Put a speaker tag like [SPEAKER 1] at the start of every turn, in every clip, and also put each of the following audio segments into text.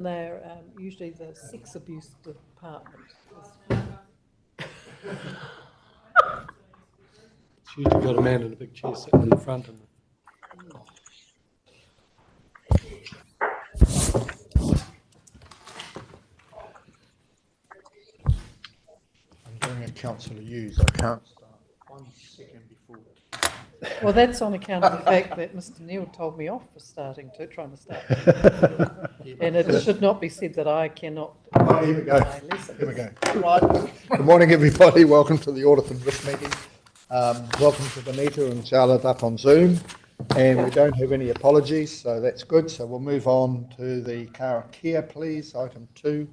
[SPEAKER 1] They're usually the sex abuse department.
[SPEAKER 2] It's usually got a man in a big chair sitting in the front. And
[SPEAKER 3] I'm doing a councillor use. I can't start 1 second before.
[SPEAKER 1] Well, that's on account of the fact that Mr. Neil told me off for trying to start. And it should not be said that I cannot.
[SPEAKER 3] Oh, here we go. Here we go. Right. Good morning, everybody. Welcome to the Audit and Risk meeting. Welcome to Benita and Charlotte up on Zoom. And we don't have any apologies, so that's good. So we'll move on to the karakia, please, item 2.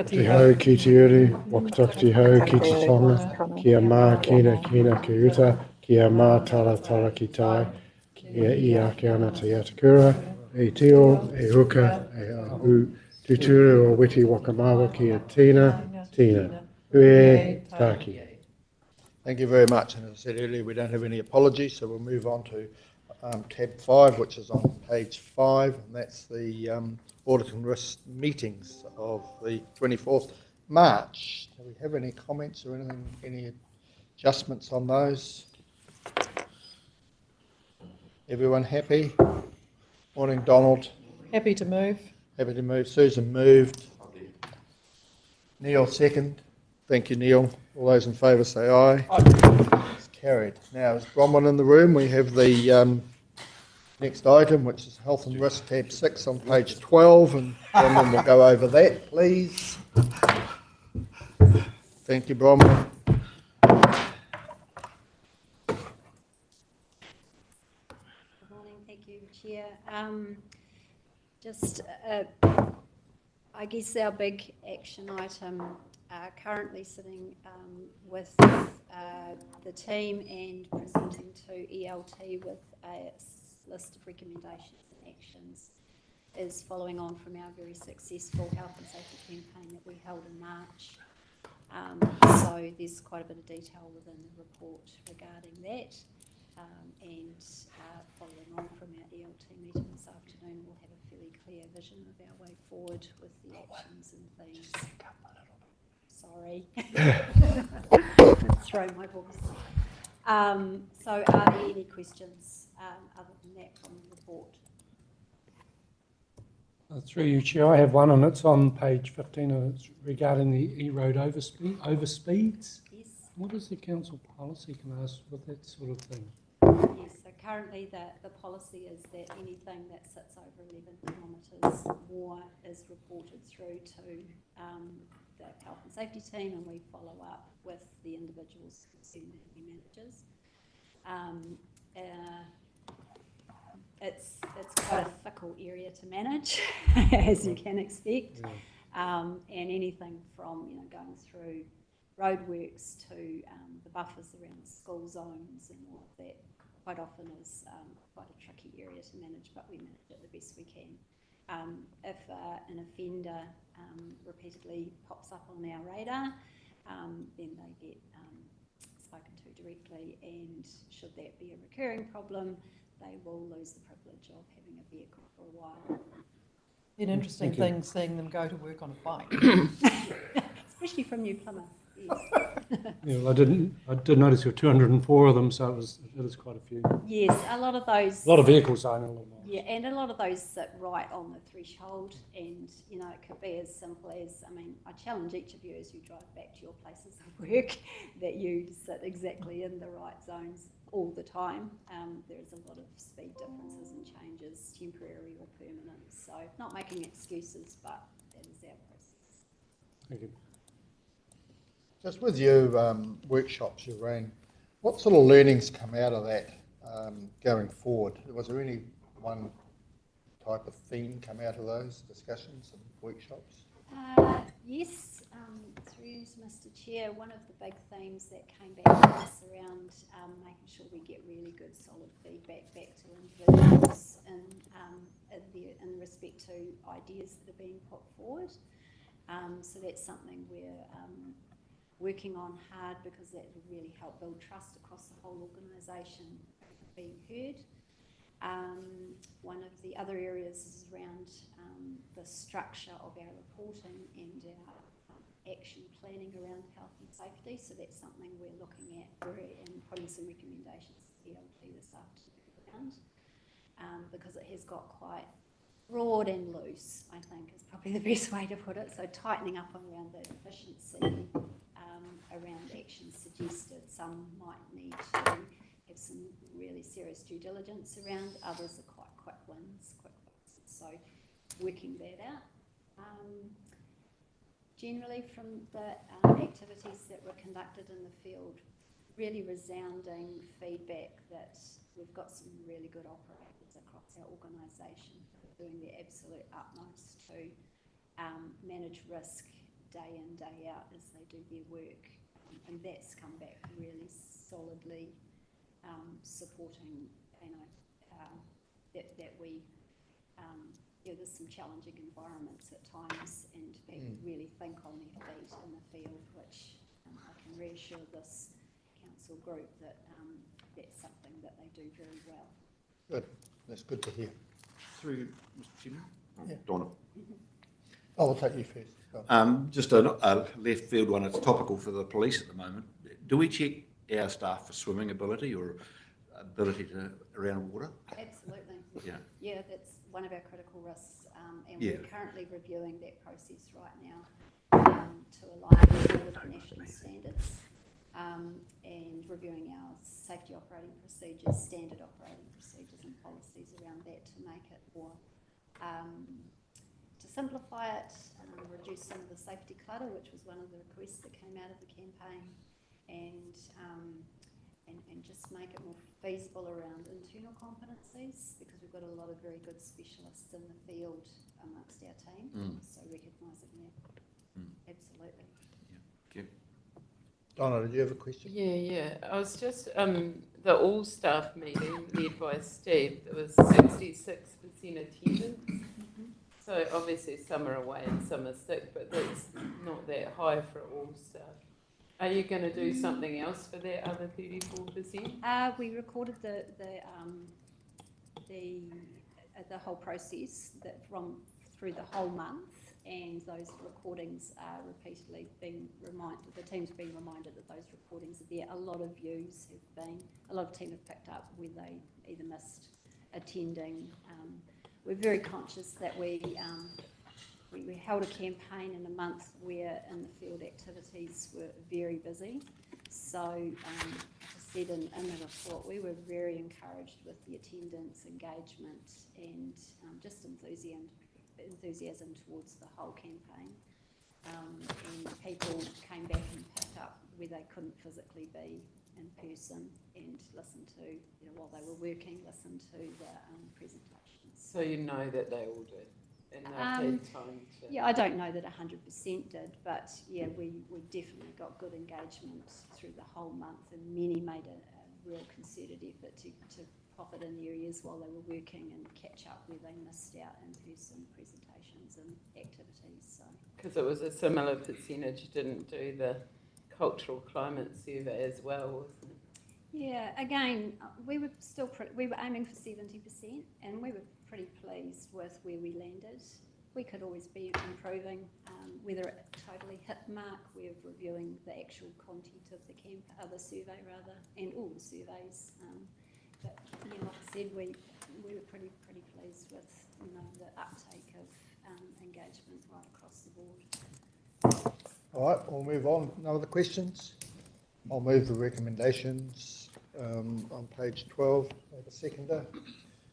[SPEAKER 2] Te hau ki te uri, wakataka te hau ki te tonga, kia mā kina ki uta, kia mā tara ki tai, kia ia ke ana te atakura, e teo, e huka, e ahu, tuturu o witi wakamawa kia tina, ue taki.
[SPEAKER 3] Thank you very much. And as I said earlier, we don't have any apologies, so we'll move on to tab 5, which is on page 5, and that's the Audit and Risk meetings of the 24th March. Do we have any comments or anything, any adjustments on those? Everyone happy? Morning, Donald.
[SPEAKER 1] Happy to move.
[SPEAKER 3] Happy to move. Susan moved. Neil second. Thank you, Neil. All those in favour say aye. Aye. It's carried. Now, is Bronwyn in the room? We have the next item, which is Health and Risk, tab 6 on page 12, and Bronwyn will go over that, please. Thank you, Bronwyn.
[SPEAKER 4] Good morning. Thank you, Chair. I guess our big action item currently sitting with the team and presenting to ELT with a list of recommendations and actions is following on from our very successful health and safety campaign that we held in March. So there's quite a bit of detail within the report regarding that. And following on from our ELT meeting this afternoon, we'll have a fairly clear vision of our way forward with the actions and things. Sorry. Throw my voice. So are there any questions other than that from the report?
[SPEAKER 2] Through you, Chair, I have one, and it's on page 15, and it's regarding the E-road overspeeds.
[SPEAKER 4] Yes.
[SPEAKER 2] What is the council policy, can I ask, with that sort of thing?
[SPEAKER 4] Yes, so currently the policy is that anything that sits over 11 kilometres more is reported through to the health and safety team, and we follow up with the individuals concerned and the managers. It's quite a fickle area to manage, as you can expect, and anything from going through roadworks to the buffers around the school zones and all of that quite often is quite a tricky area to manage, but we manage it the best we can. If an offender repeatedly pops up on our radar, then they get spoken to directly, and should that be a recurring problem, they will lose the privilege of having a vehicle for a while.
[SPEAKER 1] An interesting thing seeing them go to work on a bike.
[SPEAKER 4] Especially from New Plymouth, yes.
[SPEAKER 2] Yeah, well, I did notice there were 204 of them, so it is quite a few.
[SPEAKER 4] Yes, a lot of those.
[SPEAKER 2] A lot of vehicles are in a little while.
[SPEAKER 4] Yeah, and a lot of those sit right on the threshold, and it could be as simple as, I challenge each of you as you drive back to your places of work that you sit exactly in the right zones all the time. There's a lot of speed differences and changes, temporary or permanent. So not making excuses, but that is our process.
[SPEAKER 2] Thank you.
[SPEAKER 3] Just with your workshops you ran, what sort of learnings come out of that going forward? Was there any one type of theme come out of those discussions and workshops?
[SPEAKER 4] Yes, through Mr. Chair, one of the big themes that came back to us around making sure we get really good solid feedback back to individuals in respect to ideas that are being put forward. So that's something we're working on hard, because that will really help build trust across the whole organisation being heard. One of the other areas is around the structure of our reporting and our action planning around health and safety. So that's something we're looking at and putting some recommendations to ELT this afternoon around, because it has got quite broad and loose, I think is probably the best way to put it. So tightening up around the efficiency, around actions suggested. Some might need to have some really serious due diligence around, others are quite quick wins, quick fixes. So working that out. Generally from the activities that were conducted in the field, really resounding feedback that we've got some really good operators across our organisation doing their absolute utmost to manage risk day in, day out as they do their work. And that's come back really solidly supporting, that we, there's some challenging environments at times, and people really think on their feet in the field, which I can reassure this council group that that's something that they do very well.
[SPEAKER 3] Good, that's good to hear.
[SPEAKER 5] Through Mr. Chairman?
[SPEAKER 3] Yeah.
[SPEAKER 5] Donna.
[SPEAKER 3] I'll take you first.
[SPEAKER 5] Just a left field one, it's topical for the police at the moment. Do we check our staff for swimming ability or ability to around water?
[SPEAKER 4] Absolutely.
[SPEAKER 5] Yeah.
[SPEAKER 4] Yeah, that's one of our critical risks, and we're currently reviewing that process right now to align with all of the national standards, and reviewing our safety operating procedures, standard operating procedures and policies around that to make it more, to simplify it, reduce some of the safety clutter, which was one of the requests that came out of the campaign, and just make it more feasible around internal competencies, because we've got a lot of very good specialists in the field amongst our team, so recognising that. Absolutely.
[SPEAKER 5] Yeah.
[SPEAKER 3] Donna, did you have a question?
[SPEAKER 6] Yeah. I was just, the all-staff meeting led by Steve, there was 66% attendance. So obviously some are away and some are sick, but that's not that high for all staff. Are you going to do something else for that other 34%?
[SPEAKER 4] We recorded the whole process through the whole month, and those recordings are repeatedly being reminded. The team's been reminded that those recordings are there. A lot of views have been. A lot of team have picked up where they either missed attending. We're very conscious that we held a campaign in a month where in the field activities were very busy. So, as I said in the report, we were very encouraged with the attendance, engagement, and just enthusiasm towards the whole campaign. And people came back and picked up where they couldn't physically be in person and listen to, while they were working, listen to the presentations.
[SPEAKER 6] So you know that they all did, and they've had time to...
[SPEAKER 4] Yeah, I don't know that 100% did, but yeah, we definitely got good engagement through the whole month, and many made a real concerted effort to pop it in areas while they were working and catch up where they missed out in-person presentations and activities. So,
[SPEAKER 6] because it was a similar percentage didn't do the cultural climate survey as well, wasn't it?
[SPEAKER 4] yeah, again, we were aiming for 70%, and we were pretty pleased with where we landed. We could always be improving. Whether it totally hit the mark, we're reviewing the actual content of the survey rather, and all the surveys. But yeah, like I said, we were pretty pleased with the uptake of engagement right across the board.
[SPEAKER 3] All right, we'll move on. No other questions? I'll move the recommendations on page 12. Have a seconder.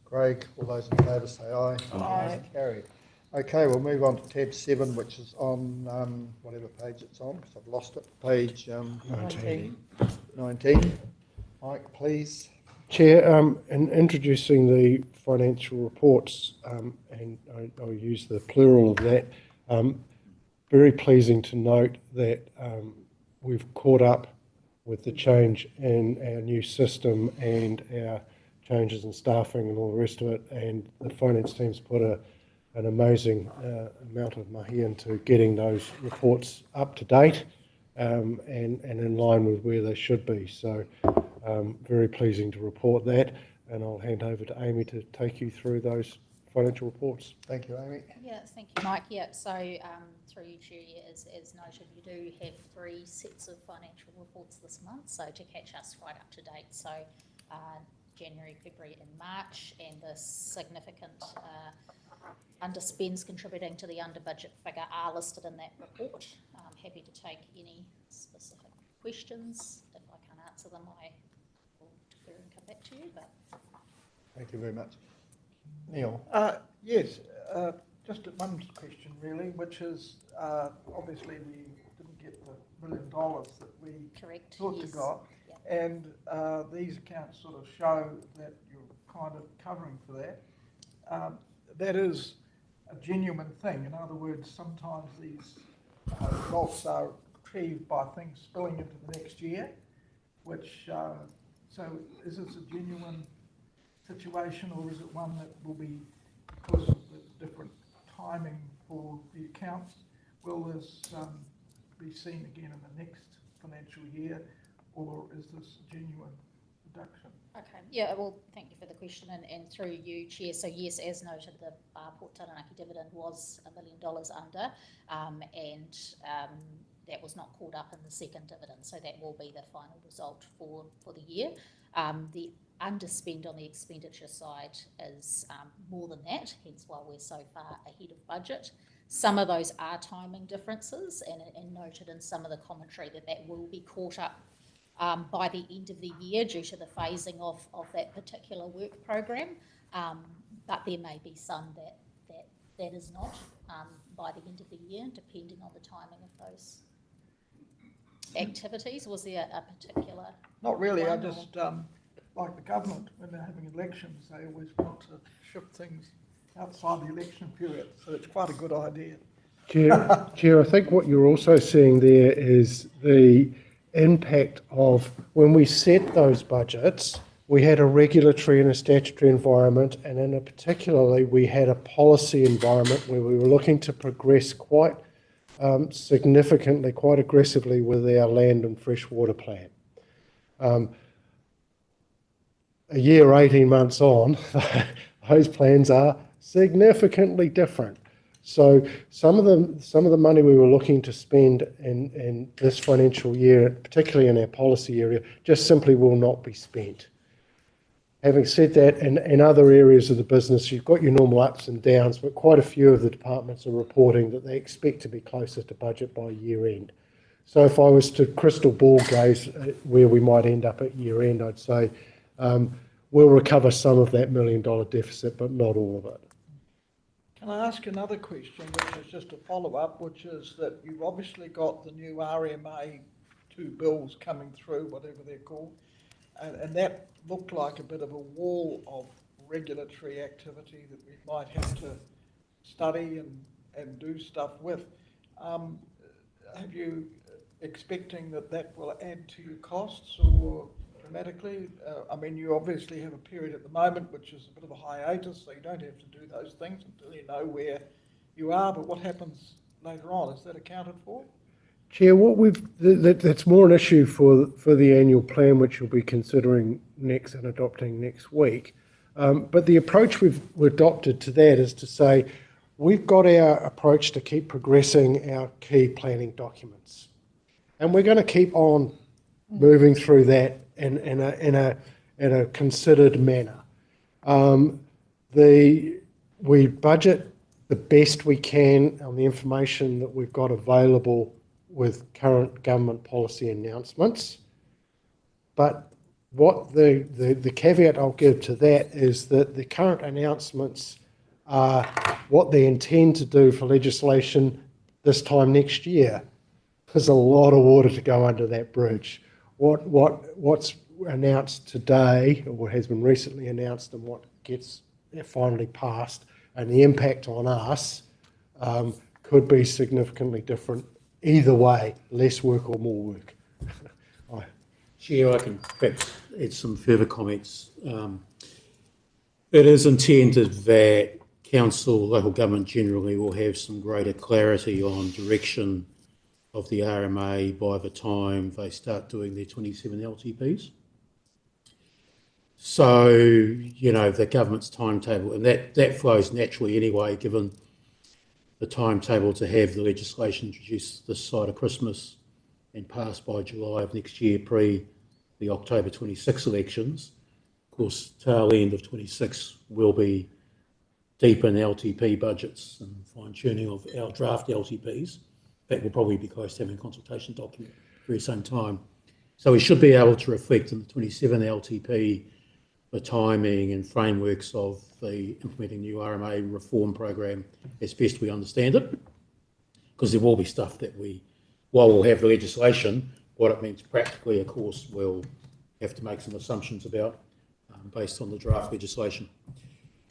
[SPEAKER 3] Craig, all those in favour say aye.
[SPEAKER 1] Aye.
[SPEAKER 3] Carried. Okay, we'll move on to tab 7, which is on whatever page it's on, because I've lost it. Page 19. Mike, please.
[SPEAKER 2] Chair, in introducing the financial reports, and I'll use the plural of that, very pleasing to note that we've caught up with the change in our new system and our changes in staffing and all the rest of it, and the finance team's put an amazing amount of mahi into getting those reports up to date and in line with where they should be. So very pleasing to report that. and I'll hand over to Amy to take you through those financial reports.
[SPEAKER 3] Thank you, Amy.
[SPEAKER 7] Yeah, thank you, Mike. Yeah, so through you, Chair, as noted, you do have 3 sets of financial reports this month, so to catch us right up to date. So January, February and March, and the significant underspends contributing to the under budget figure are listed in that report. I'm happy to take any specific questions. If I can't answer them, I will defer and come back to you. But
[SPEAKER 3] Thank you very much. Neil?
[SPEAKER 8] Yes, just one question really, which is obviously we didn't get the $1 million that we
[SPEAKER 7] correct,
[SPEAKER 8] thought
[SPEAKER 7] yes.
[SPEAKER 8] to got,
[SPEAKER 7] Yeah.
[SPEAKER 8] and these accounts sort of show that you're kind of covering for that. That is a genuine thing. In other words, sometimes these results are retrieved by things spilling into the next year, which, so is this a genuine situation, or is it one that will be, because of the different timing for the accounts, will this be seen again in the next financial year, or is this a genuine reduction?
[SPEAKER 7] Okay, yeah, well, thank you for the question, and through you, Chair. So yes, as noted, the Port Taranaki dividend was $1 million under, and that was not caught up in the second dividend, so that will be the final result for the year. The underspend on the expenditure side is more than that, hence why we're so far ahead of budget. Some of those are timing differences, and noted in some of the commentary that will be caught up by the end of the year due to the phasing of that particular work program, but there may be some that is not by the end of the year, depending on the timing of those activities. Was there a particular?
[SPEAKER 8] Not really. I
[SPEAKER 7] one,
[SPEAKER 8] just like the government, when they're having elections, they always want to shift things outside the election period, so it's quite a good idea.
[SPEAKER 2] Chair, I think what you're also seeing there is the impact of when we set those budgets, we had a regulatory and a statutory environment, and in a particularly we had a policy environment where we were looking to progress quite significantly, quite aggressively with our land and freshwater plan. A year, 18 months on, those plans are significantly different. So some of the money we were looking to spend in this financial year, particularly in our policy area, just simply will not be spent. Having said that, in other areas of the business, you've got your normal ups and downs, but quite a few of the departments are reporting that they expect to be closer to budget by year end. So if I was to crystal ball gaze where we might end up at year end, I'd say we'll recover some of that $1 million deficit, but not all of it.
[SPEAKER 8] Can I ask another question, which is just a follow-up, which is that you've obviously got the new RMA 2 bills coming through, whatever they're called, and that looked like a bit of a wall of regulatory activity that we might have to study and do stuff with. Have you expecting that will add to your costs or dramatically? I mean, you obviously have a period at the moment which is a bit of a hiatus, so you don't have to do those things until you know where you are, but what happens later on? Is that accounted for?
[SPEAKER 2] Chair, that's more an issue for the annual plan, which you'll be considering next and adopting next week. But the approach we've adopted to that is to say we've got our approach to keep progressing our key planning documents, and we're going to keep on moving through that in a considered manner. We budget the best we can on the information that we've got available with current government policy announcements. But what the caveat I'll give to that is that the current announcements are what they intend to do for legislation this time next year. There's a lot of water to go under that bridge. What's announced today, or what has been recently announced, and what gets finally passed, and the impact on us could be significantly different. Either way, less work or more work.
[SPEAKER 9] Chair, I can perhaps add some further comments. It is intended that council, local government generally, will have some greater clarity on direction of the RMA by the time they start doing their 27 LTPs. So, the government's timetable, and that flows naturally anyway, given the timetable to have the legislation introduced this side of Christmas and passed by July of next year, pre the October 26 elections. Of course, tail end of 26 will be deep in LTP budgets and fine-tuning of our draft LTPs. That will probably be close to having a consultation document at the very same time. So we should be able to reflect in the 27 LTP the timing and frameworks of the implementing new RMA reform program as best we understand it, because there will be stuff that while we'll have the legislation, what it means practically, of course, we'll have to make some assumptions about based on the draft legislation.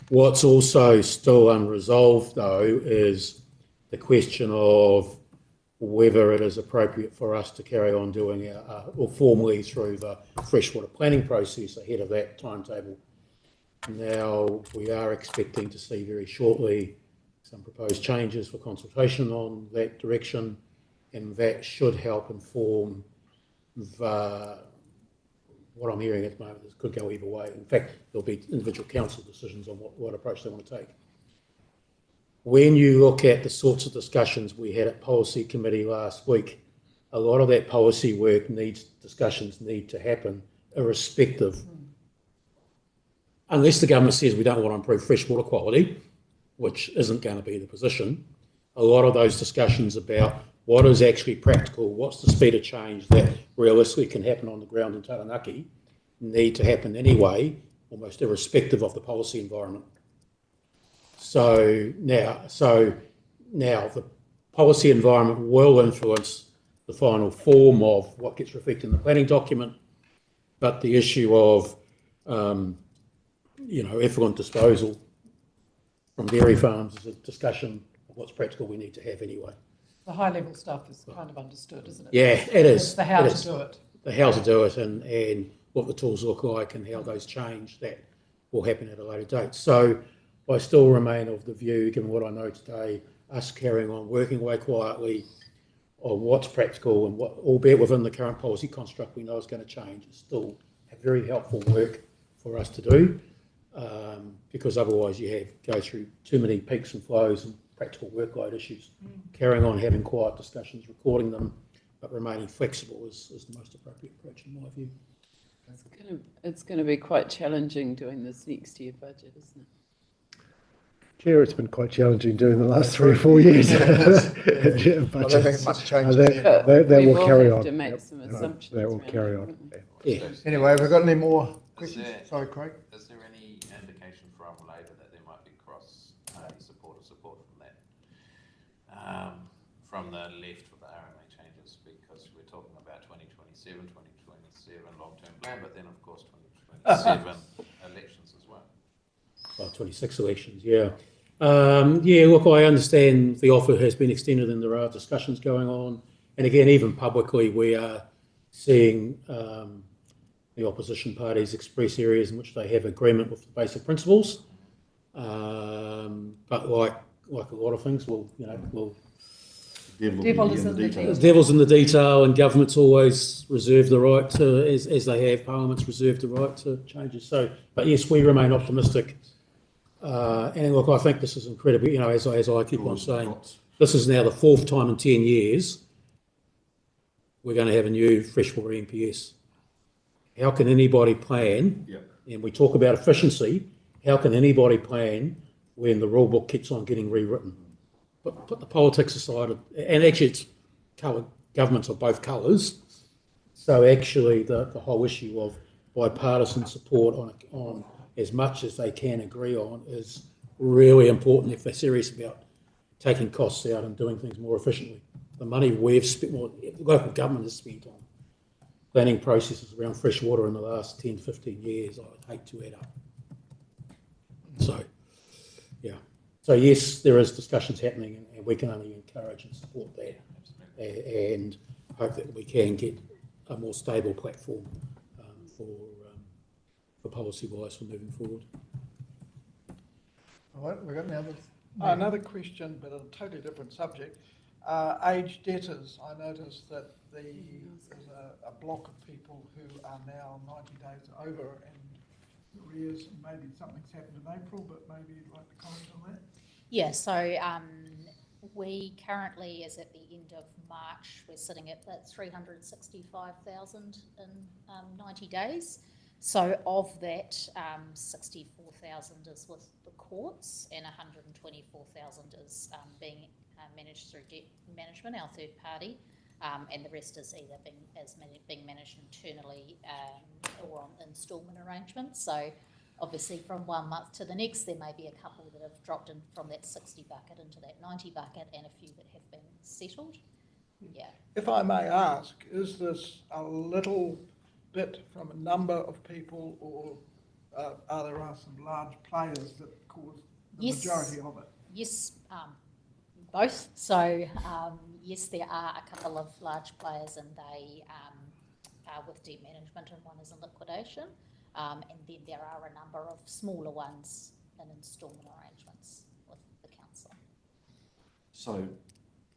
[SPEAKER 9] What's also still unresolved, though, is the question of whether it is appropriate for us to carry on doing or formally through the freshwater planning process ahead of that timetable. Now, we are expecting to see very shortly some proposed changes for consultation on that direction, and that should help inform what I'm hearing at the moment. This could go either way. In fact, there'll be individual council decisions on what approach they want to take. When you look at the sorts of discussions we had at Policy Committee last week, a lot of that policy work discussions need to happen irrespective. Unless the government says we don't want to improve freshwater quality, which isn't going to be the position, a lot of those discussions about what is actually practical, what's the speed of change that realistically can happen on the ground in Taranaki, need to happen anyway, almost irrespective of the policy environment. So now the policy environment will influence the final form of what gets reflected in the planning document, but the issue of effluent disposal from dairy farms is a discussion of what's practical we need to have anyway.
[SPEAKER 1] The high-level stuff is kind of understood, isn't it?
[SPEAKER 9] Yeah, it is.
[SPEAKER 1] It's the how to do it.
[SPEAKER 9] The how to do it and what the tools look like and how those change, that will happen at a later date. So I still remain of the view, given what I know today, us carrying on working away quietly on what's practical and what, albeit within the current policy construct we know is going to change, is still a very helpful work for us to do, because otherwise you go through too many peaks and flows and practical workload issues. Carrying on having quiet discussions, recording them, but remaining flexible is the most appropriate approach in my view.
[SPEAKER 6] It's going to be quite challenging doing this next year budget, isn't it?
[SPEAKER 2] Chair, it's been quite challenging doing the last 3 or 4 years.
[SPEAKER 3] I don't think much change.
[SPEAKER 2] They will carry on.
[SPEAKER 6] To make some assumptions.
[SPEAKER 2] They will carry on.
[SPEAKER 9] Yeah.
[SPEAKER 3] Anyway, have we got any more questions? Sorry, Craig.
[SPEAKER 10] Is there any indication from Labor that there might be cross-party support from that, from the left for the RMA changes? Because we're talking about 2027 long-term plan, but then of course 2027 elections as well.
[SPEAKER 9] 26 elections, yeah. Look, I understand the offer has been extended and there are discussions going on. And again, even publicly, we are seeing the opposition parties express areas in which they have agreement with the basic principles. But like a lot of things,
[SPEAKER 1] Devil is in the detail.
[SPEAKER 9] The devil's in the detail, and governments always reserve the right to, as they have, parliaments reserve the right to changes. So, but yes, we remain optimistic. And look, I think this is incredible. As I keep on saying, this is now the 4th time in 10 years we're going to have a new freshwater MPS. How can anybody plan?
[SPEAKER 5] Yep.
[SPEAKER 9] And we talk about efficiency. How can anybody plan when the rule book keeps on getting rewritten? But put the politics aside, and actually it's governments of both colours. So actually the whole issue of bipartisan support on as much as they can agree on is really important if they're serious about taking costs out and doing things more efficiently. The money we've spent, the local government has spent on planning processes around fresh water in the last 10, 15 years, I would hate to add up. So, yeah. So yes, there is discussions happening, and we can only encourage and support that, and hope that we can get a more stable platform for policy-wise for moving forward.
[SPEAKER 3] All right, we've got
[SPEAKER 8] another question, but a totally different subject. Aged debtors. I noticed that there's a block of people who are now 90 days over, and arrears, and maybe something's happened in April, but maybe you'd like to comment on that?
[SPEAKER 7] Yeah, so we currently, as at the end of March, we're sitting at that 365,000 in 90 days. So of that, 64,000 is with the courts and 124,000 is being managed through debt management, our third party, and the rest is either being managed internally or on instalment arrangements. So obviously from 1 month to the next, there may be a couple that have dropped in from that 60 bucket into that 90 bucket and a few that have been settled. Yeah.
[SPEAKER 8] If I may ask, is this a little bit from a number of people, or are there some large players that cause the majority of it?
[SPEAKER 7] Yes, both. So yes, there are a couple of large players and they are with debt management and one is in liquidation. And then there are a number of smaller ones in instalment arrangements with the council.
[SPEAKER 5] So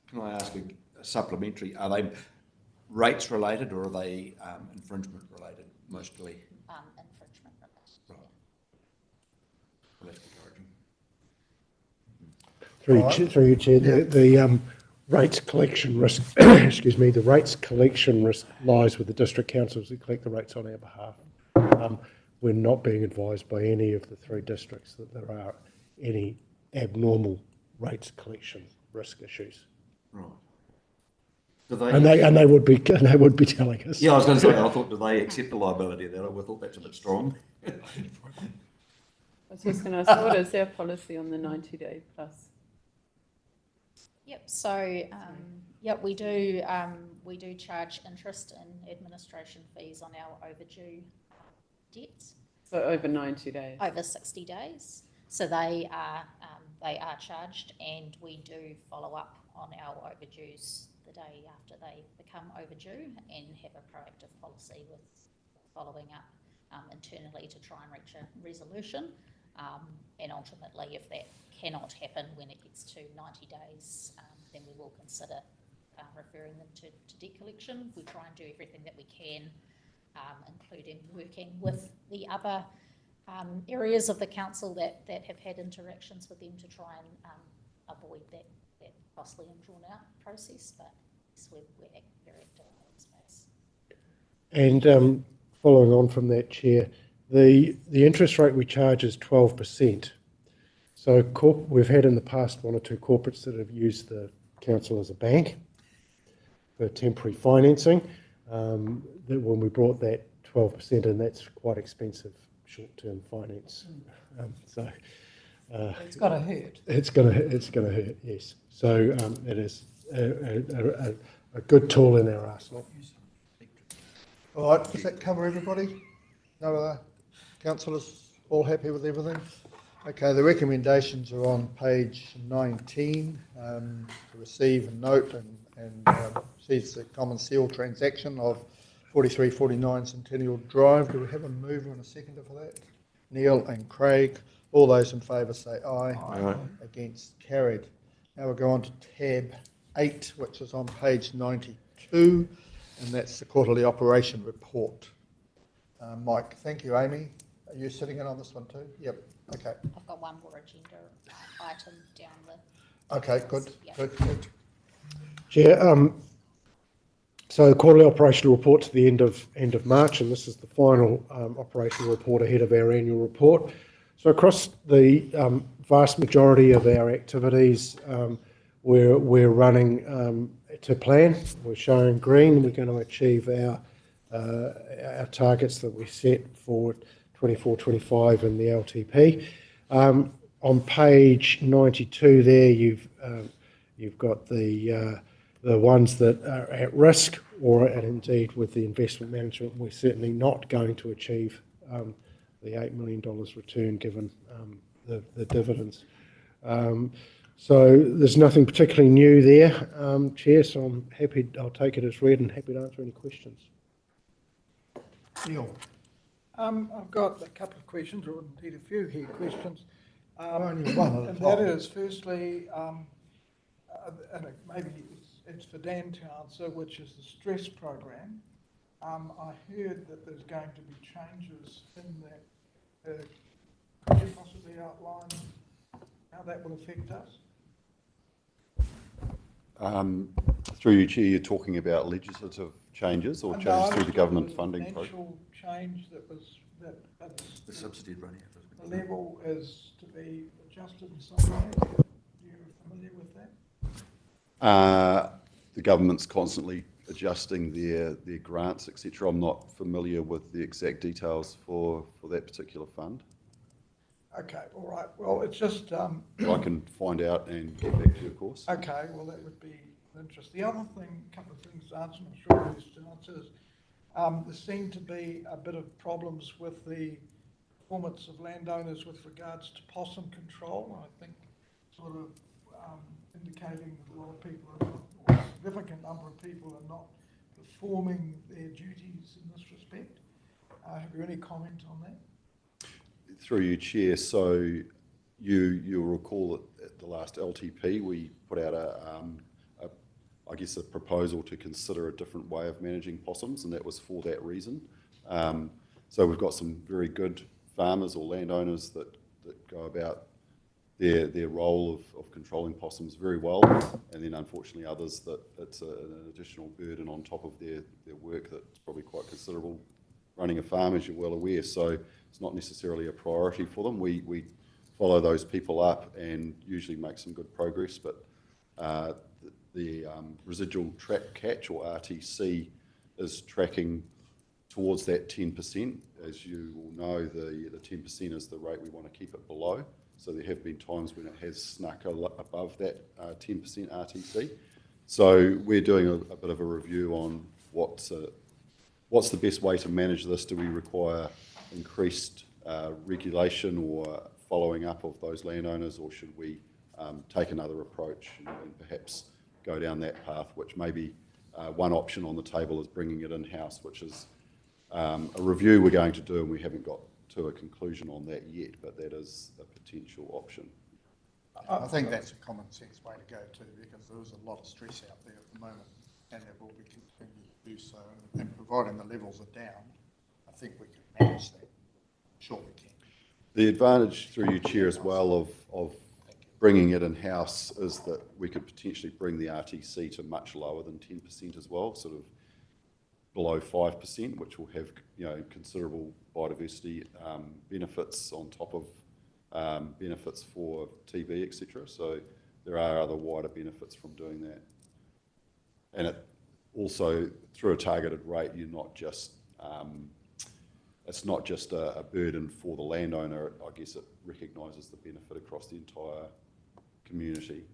[SPEAKER 5] can I ask a supplementary, are they rates related or are they infringement related mostly?
[SPEAKER 7] Infringement related.
[SPEAKER 5] Right. Well, that's encouraging.
[SPEAKER 2] Through you, Chair, the rates collection risk, excuse me, the rates collection risk lies with the district councils that collect the rates on our behalf. We're not being advised by any of the 3 districts that there are any abnormal rates collection risk issues.
[SPEAKER 5] Right.
[SPEAKER 2] And they would be telling us.
[SPEAKER 5] Yeah, I was going to say, I thought, do they accept the liability of that? I thought that's a bit strong.
[SPEAKER 6] I was just going to ask, what is our policy on the 90-day plus?
[SPEAKER 7] Yep. So yeah, we do charge interest and administration fees on our overdue debts.
[SPEAKER 6] So over 90 days.
[SPEAKER 7] Over 60 days. So they are charged, and we do follow up on our overdues the day after they become overdue, and have a proactive policy with following up internally to try and reach a resolution. And ultimately, if that cannot happen when it gets to 90 days, then we will consider referring them to debt collection. We try and do everything that we can, including working with the other areas of the council that have had interactions with them to try and avoid that costly and drawn out process. But yes, we're very active in that space.
[SPEAKER 2] And following on from that, Chair, the interest rate we charge is 12%. So we've had in the past 1 or 2 corporates that have used the council as a bank for temporary financing. That when we brought that 12% in, that's quite expensive short-term finance. So
[SPEAKER 8] It's got to hurt.
[SPEAKER 2] It's going to hurt. Yes. So it is a good tool in our arsenal.
[SPEAKER 3] All right, does that cover everybody? No other councillors all happy with everything? Okay, the recommendations are on page 19, to receive and note and seize the common seal transaction of 4349 Centennial Drive. Do we have a mover and a seconder for that? Neil and Craig. All those in favour say aye.
[SPEAKER 5] Aye.
[SPEAKER 3] Against, carried. Now we'll go on to tab 8, which is on page 92, and that's the quarterly operation report. Mike, thank you. Amy, are you sitting in on this one too? Yep. Okay.
[SPEAKER 7] I've got one more agenda item down the.
[SPEAKER 3] Okay, good.
[SPEAKER 7] Yeah.
[SPEAKER 3] Good.
[SPEAKER 2] Chair, so quarterly operational report to the end of March, and this is the final operational report ahead of our annual report. So across the vast majority of our activities, we're running to plan. We're showing green. We're going to achieve our targets that we set for 24-25 in the LTP. On page 92 there, you've got the ones that are at risk, or and indeed with the investment management, we're certainly not going to achieve the $8 million return given the dividends. So there's nothing particularly new there, Chair, so I'm happy, I'll take it as read and happy to answer any questions.
[SPEAKER 3] Neil.
[SPEAKER 8] I've got a couple of questions, or indeed a few here questions.
[SPEAKER 3] Only one at a
[SPEAKER 8] And
[SPEAKER 3] time.
[SPEAKER 8] that is, firstly, and maybe it's for Dan to answer, which is the stress program. I heard that there's going to be changes in that Could you possibly outline how that will affect us?
[SPEAKER 11] Through you, Chair, you're talking about legislative changes or changes through the government funding program?
[SPEAKER 8] Financial change that was,
[SPEAKER 5] The subsidy running out.
[SPEAKER 8] the level is to be adjusted in some way. You're familiar with that?
[SPEAKER 11] The government's constantly adjusting their grants, etc. I'm not familiar with the exact details for that particular fund.
[SPEAKER 8] Okay, all right. Well, it's just...
[SPEAKER 11] I can find out and get back to you, of course.
[SPEAKER 8] Okay, well, that would be of interest. The other thing, a couple of things to answer, I'm sure there's to answer, is there seem to be a bit of problems with the performance of landowners with regards to possum control. I think sort of indicating that a lot of people, or a significant number of people, are not performing their duties in this respect. Have you any comment on that?
[SPEAKER 11] Through you, Chair, so you'll recall that at the last LTP we put out I guess a proposal to consider a different way of managing possums, and that was for that reason. So we've got some very good farmers or landowners that go about their role of controlling possums very well, and then unfortunately others that it's an additional burden on top of their work that's probably quite considerable running a farm, as you're well aware. So it's not necessarily a priority for them. We follow those people up and usually make some good progress, but the residual trap catch, or RTC, is tracking towards that 10%. As you will know, the 10% is the rate we want to keep it below. So there have been times when it has snuck above that 10% RTC. So we're doing a bit of a review on what's the best way to manage this. Do we require increased regulation or following up of those landowners, or should we take another approach and perhaps go down that path, which maybe one option on the table is bringing it in-house, which is a review we're going to do, and we haven't got to a conclusion on that yet, but that is a potential option.
[SPEAKER 3] I think that's a common sense way to go too, because there is a lot of stress out there at the moment, and there will be continued to do so. And providing the levels are down, I think we can manage that. Sure we can.
[SPEAKER 11] The advantage, through you, Chair, as well of bringing it in-house is that we could potentially bring the RTC to much lower than 10% as well, sort of below 5%, which will have considerable biodiversity benefits on top of benefits for TB, etc. So there are other wider benefits from doing that. And it also, through a targeted rate, you're not just it's not just a burden for the landowner. I guess it recognises the benefit across the entire community.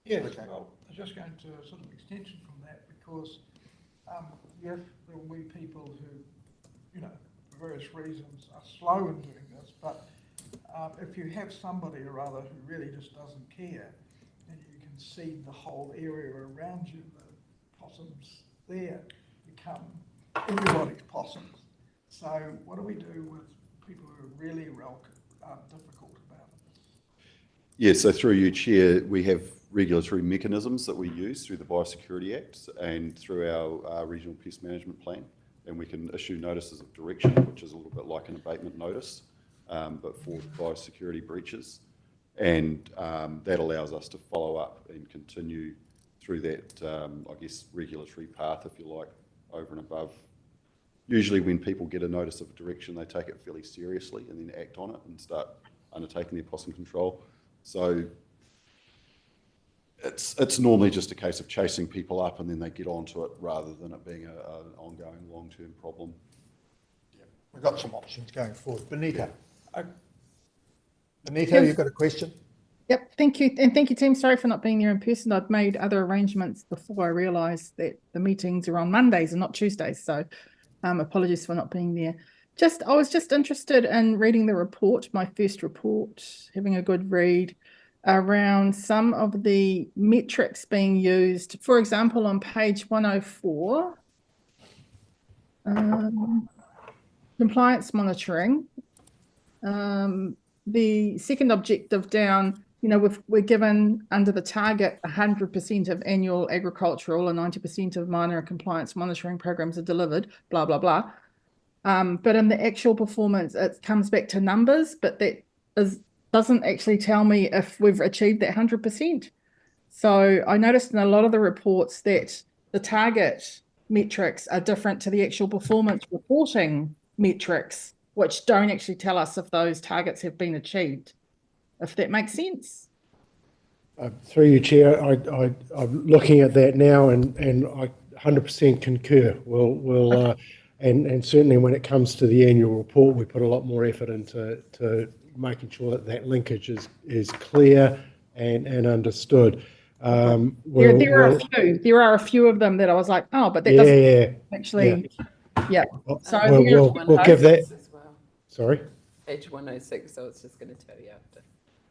[SPEAKER 8] Yes, well, I was just going to a sort of extension from that, because yes, there will be people who, for various reasons, are slow in doing this, but if you have somebody or other who really just doesn't care, and you can see the whole area around you, the possums there become everybody's possums. So what do we do with people who are really difficult about it?
[SPEAKER 11] Yeah, so through you, Chair, we have regulatory mechanisms that we use through the Biosecurity Act and through our regional pest management plan, and we can issue notices of direction, which is a little bit like an abatement notice, but for biosecurity breaches, and that allows us to follow up and continue through that, I guess, regulatory path, if you like, over and above. Usually when people get a notice of direction, they take it fairly seriously and then act on it and start undertaking their possum control. So it's normally just a case of chasing people up and then they get onto it, rather than it being an ongoing long-term problem.
[SPEAKER 3] Yeah, we've got some options going forward. Benita. Benita, you've got a question?
[SPEAKER 12] Yep, thank you. And thank you, team. Sorry for not being there in person. I'd made other arrangements before I realised that the meetings are on Mondays and not Tuesdays. So apologies for not being there. I was just interested in reading the report, my first report, having a good read around some of the metrics being used. For example, on page 104, compliance monitoring, the second objective down, we're given under the target 100% of annual agricultural and 90% of minor compliance monitoring programs are delivered, blah, blah, blah. But in the actual performance, it comes back to numbers, but doesn't actually tell me if we've achieved that 100%. So I noticed in a lot of the reports that the target metrics are different to the actual performance reporting metrics, which don't actually tell us if those targets have been achieved, if that makes sense.
[SPEAKER 2] Through you, Chair, I'm looking at that now, and I 100% concur. And certainly when it comes to the annual report, we put a lot more effort into making sure that linkage is clear and understood.
[SPEAKER 12] There are a few of them that I was like, oh, but that doesn't actually. Yeah. So
[SPEAKER 2] we'll give that.
[SPEAKER 6] As well.
[SPEAKER 2] Sorry.
[SPEAKER 6] Page 106. So it's just going to tell you after.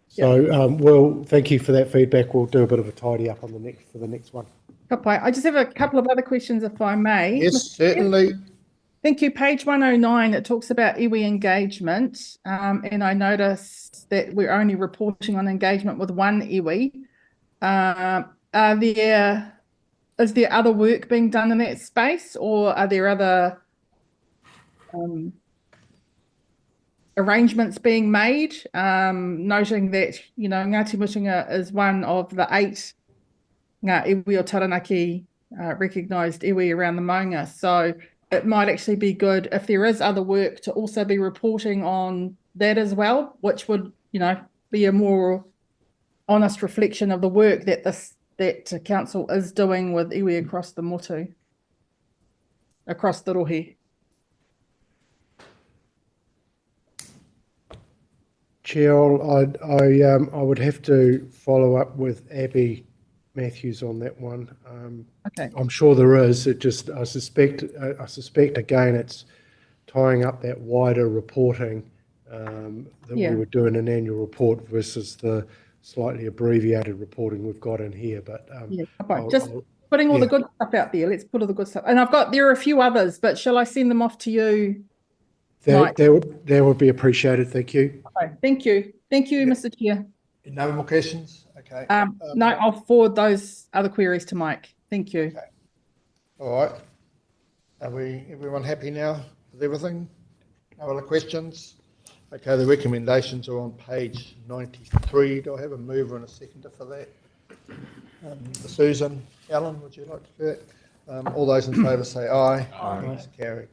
[SPEAKER 2] So, thank you for that feedback. We'll do a bit of a tidy up on for the next one.
[SPEAKER 12] I just have a couple of other questions, if I may.
[SPEAKER 3] Yes, certainly.
[SPEAKER 12] Thank you. Page 109, it talks about iwi engagement, and I noticed that we're only reporting on engagement with one iwi. Is there other work being done in that space, or are there other arrangements being made, noting that, Ngāti Mutunga is one of the 8 ngā iwi o Taranaki recognised iwi around the maunga. So it might actually be good if there is other work to also be reporting on that as well, which would, be a more honest reflection of the work that council is doing with iwi across the motu, across the rohe.
[SPEAKER 2] Chair, I would have to follow up with Abby Matthews on that one.
[SPEAKER 12] Okay.
[SPEAKER 2] I'm sure there is. I suspect again it's tying up that wider reporting that we would do in an annual report versus the slightly abbreviated reporting we've got in here. But
[SPEAKER 12] putting all the good stuff out there. Let's put all the good stuff. And there are a few others, but shall I send them off to you?
[SPEAKER 2] That would be appreciated. Thank you.
[SPEAKER 12] Okay. Thank you, Mr. Chair.
[SPEAKER 3] No more questions? Okay.
[SPEAKER 12] No, I'll forward those other queries to Mike. Thank you.
[SPEAKER 3] Okay. All right. Are everyone happy now with everything? No other questions? Okay, the recommendations are on page 93. Do I have a mover and a seconder for that? Susan, Alan, would you like to do that? All those in favour say aye. Aye. That's carried.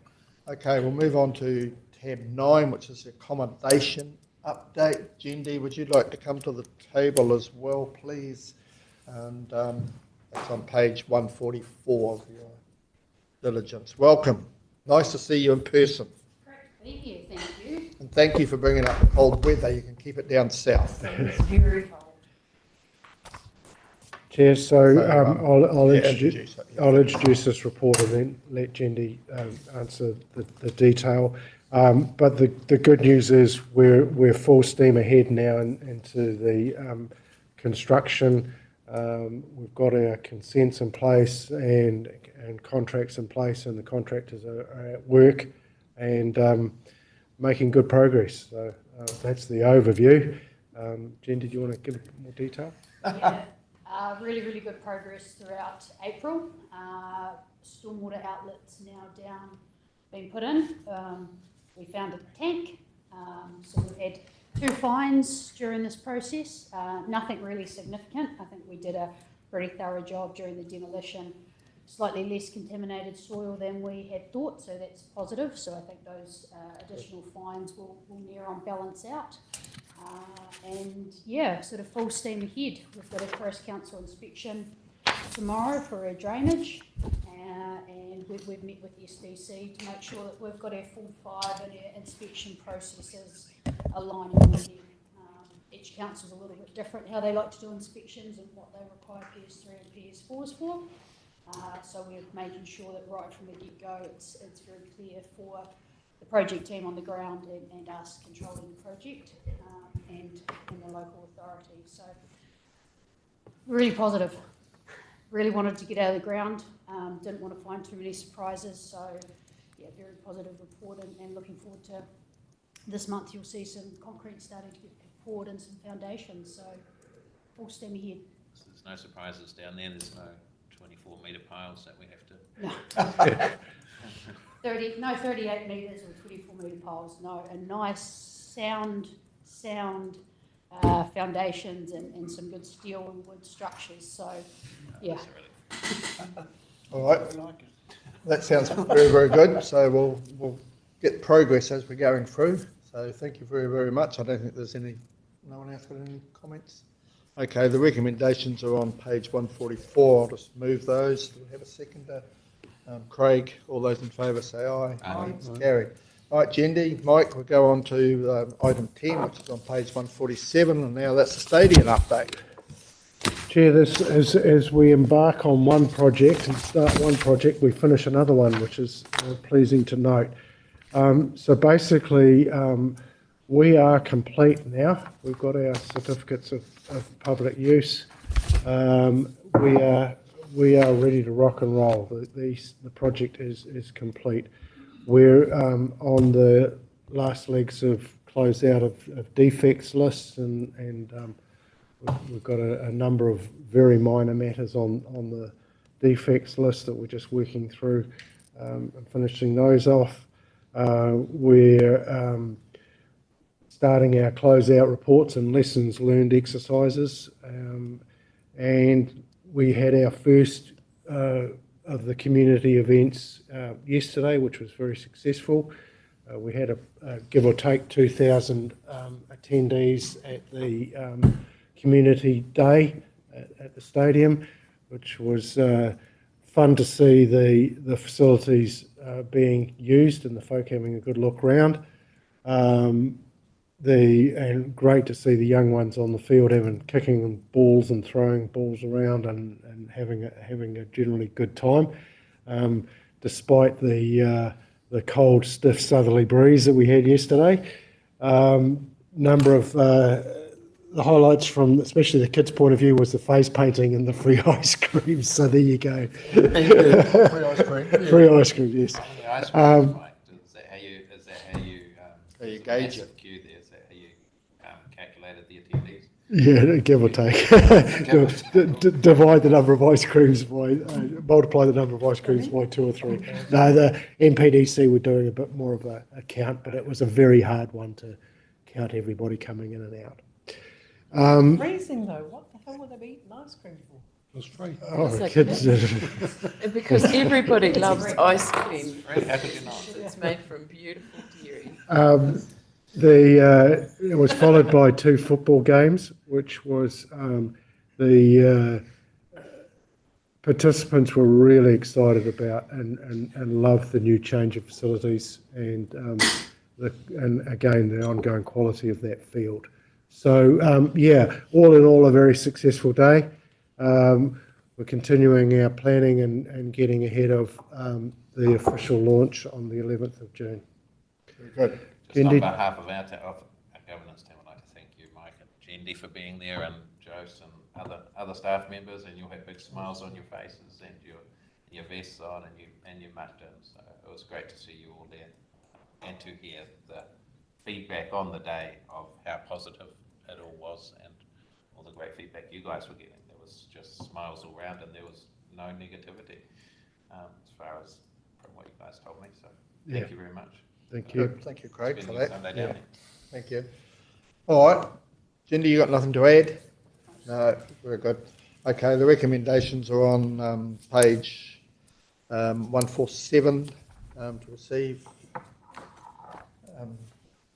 [SPEAKER 3] Okay, we'll move on to tab 9, which is the accommodation update. Jendi, would you like to come to the table as well, please? And that's on page 144 of your diligence. Welcome. Nice to see you in person.
[SPEAKER 13] Great to be here, thank you.
[SPEAKER 3] And thank you for bringing up the cold weather. You can keep it down south.
[SPEAKER 13] It's very cold.
[SPEAKER 2] Chair, so I'll introduce this report and then let Jendi answer the detail. But the good news is we're full steam ahead now into the construction. We've got our consents in place and contracts in place, and the contractors are at work and making good progress. So that's the overview. Jen, did you want to give more detail?
[SPEAKER 7] Yeah. Really, really good progress throughout April. Stormwater outlets now being put in. We found a tank, so we've had 2 fines during this process. Nothing really significant. I think we did a pretty thorough job during the demolition. Slightly less contaminated soil than we had thought, so that's positive. So I think those additional fines will near on balance out. And yeah, sort of full steam ahead. We've got a Forest Council inspection tomorrow for our drainage, and we've met with SDC to make sure that we've got our full 5 and our inspection processes aligning with them. Each council is a little bit different how they like to do inspections and what they require PS3 and PS4s for. So we're making sure that right from the get-go it's very clear for the project team on the ground and us controlling the project and the local authority. So really positive. Really wanted to get out of the ground. Didn't want to find too many surprises. So yeah, very positive report and looking forward to this month. You'll see some concrete starting to get poured and some foundations. So full steam ahead.
[SPEAKER 10] So there's no surprises down there. There's no 24-metre piles that we have to.
[SPEAKER 7] No.
[SPEAKER 13] 38 metres or 24-metre poles, no, and nice sound foundations and some good steel and wood structures, so, yeah.
[SPEAKER 3] All right, that sounds very, very good. So we'll get progress as we're going through. So thank you very, very much. I don't think there's no one else got any comments? Okay, the recommendations are on page 144. I'll just move those. Do we have a seconder? Craig, all those in favour say aye.
[SPEAKER 10] Aye.
[SPEAKER 3] It's carried. All right, Jendi, Mike, we'll go on to item 10, which is on page 147, and now that's the stadium update.
[SPEAKER 2] Chair, this as we embark on one project and start one project, we finish another one, which is pleasing to note. So basically, we are complete now. We've got our certificates of public use. We are ready to rock and roll. The project is complete. We're on the last legs of close out of defects lists, and we've got a number of very minor matters on the defects list that we're just working through and finishing those off. We're starting our closeout reports and lessons learned exercises, and we had our first of the community events yesterday, which was very successful. We had a give or take 2,000 attendees at the community day at the stadium, which was fun to see the facilities being used and the folk having a good look round. And great to see the young ones on the field kicking balls and throwing balls around and having a generally good time, despite the cold, stiff southerly breeze that we had yesterday. Number of the highlights from especially the kids' point of view was the face painting and the free ice cream. So there you go.
[SPEAKER 3] Free ice cream.
[SPEAKER 2] Free ice cream, yes.
[SPEAKER 10] The ice cream, Mike, is that how you
[SPEAKER 3] gauge it?
[SPEAKER 10] Queue there, is that how you calculated the attendees?
[SPEAKER 2] Yeah, give or take. Divide the number of ice creams by, multiply the number of ice creams by 2 or 3. No, the NPDC were doing a bit more of a count, but it was a very hard one to count everybody coming in and out.
[SPEAKER 1] Freezing though, what the hell were they eating ice cream for?
[SPEAKER 2] It was free. Oh, the
[SPEAKER 6] like
[SPEAKER 2] kids did it.
[SPEAKER 6] Because everybody loves ice cream.
[SPEAKER 10] How could you not?
[SPEAKER 6] It's made from beautiful dairy.
[SPEAKER 2] It was followed by 2 football games, which was the participants were really excited about and loved the new change of facilities and again the ongoing quality of that field. So yeah, all in all, a very successful day. We're continuing our planning and getting ahead of the official launch on the 11th of June.
[SPEAKER 3] Very good.
[SPEAKER 10] Just on behalf of our governance team, I'd like to thank you, Mike and Jendi, for being there, and Jose and other staff members, and you'll have big smiles on your faces and your vests on and your muttons. So it was great to see you all there and to hear the feedback on the day of how positive it all was and all the great feedback you guys were getting. There was just smiles all around and there was no negativity as far as from what you guys told me. So thank you very much.
[SPEAKER 2] Thank you.
[SPEAKER 3] Good. Thank you, Craig, for
[SPEAKER 10] Spending
[SPEAKER 3] that.
[SPEAKER 10] Sunday down there.
[SPEAKER 3] Thank you. All right. Jendi, you got nothing to add? No, very good. Okay, the recommendations are on page 147 to receive.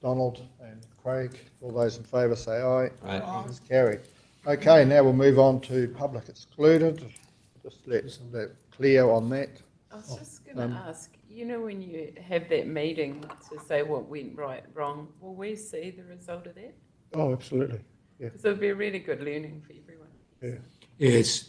[SPEAKER 3] Donald and Craig, all those in favour say aye.
[SPEAKER 10] Aye.
[SPEAKER 3] It's carried. Okay, now we'll move on to public excluded. Just let clear on that.
[SPEAKER 6] I was just going to ask, you know, when you have that meeting to say what went right, wrong, will we see the result of that?
[SPEAKER 2] Oh, absolutely. Yeah.
[SPEAKER 6] Because it would be a really good learning for everyone.
[SPEAKER 2] Yeah.
[SPEAKER 9] Yeah, it's